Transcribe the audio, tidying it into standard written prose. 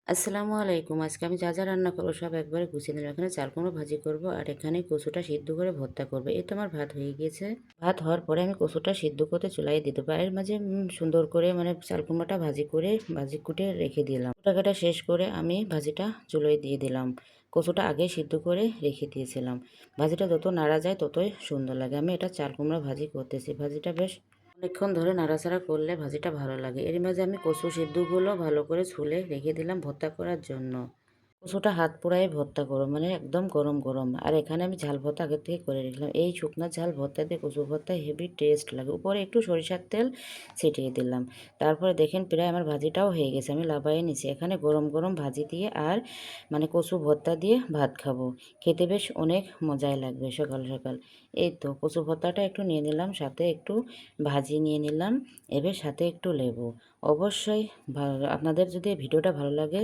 আসসালামু আলাইকুম। আজকে আমি যা রান্না করব সব একবারে গুছিয়ে নিলাম। এখানে চাল কুমড়ো ভাজি করব আর এখানে কচুটা সিদ্ধ করে ভর্তা করব। এই তো আমার ভাত হয়ে গিয়েছে। ভাত হওয়ার পরে আমি কচুটা সিদ্ধ করতে চুলায় দিয়ে দেবো। এর মাঝে সুন্দর করে চাল কুমড়োটা ভাজি কুটে রেখে দিলাম। কাটা শেষ করে আমি ভাজিটা চুলোয় দিয়ে দিলাম। কচুটা আগে সিদ্ধ করে রেখে দিয়েছিলাম। ভাজিটা যত নাড়া যায় ততই সুন্দর লাগে। আমি এটা চাল কুমড়ো ভাজি করতেছি। ভাজিটা বেশ অনেকক্ষণ ধরে নাড়াচাড়া করলে ভাজিটা ভালো লাগে। এর মাঝে আমি কচু সিদ্ধগুলো ভালো করে ছুলে রেখে দিলাম ভর্তা করার জন্য। কচুটা হাত পুড়ায় ভর্তা করো, একদম গরম গরম। আর এখানে আমি ঝাল ভর্তা আগের থেকে করে রেখলাম। এই শুকনা ঝাল ভর্তা দিয়ে কচু ভর্তা হেভি টেস্ট লাগে। উপরে একটু সরিষার তেল ছিটিয়ে দিলাম। তারপরে দেখেন প্রায় আমার ভাজিটাও হয়ে গেছে। আমি লাফাইয়ে নিছি। এখানে গরম গরম ভাজি দিয়ে আর কচু ভর্তা দিয়ে ভাত খাবো। খেতে বেশ অনেক মজাই লাগবে সকাল সকাল। এই তো কচু ভর্তাটা একটু নিয়ে নিলাম, সাথে একটু ভাজি নিয়ে নিলাম, এবার সাথে একটু লেবু। অবশ্যই আপনাদের যদি ভিডিওটা ভালো লাগে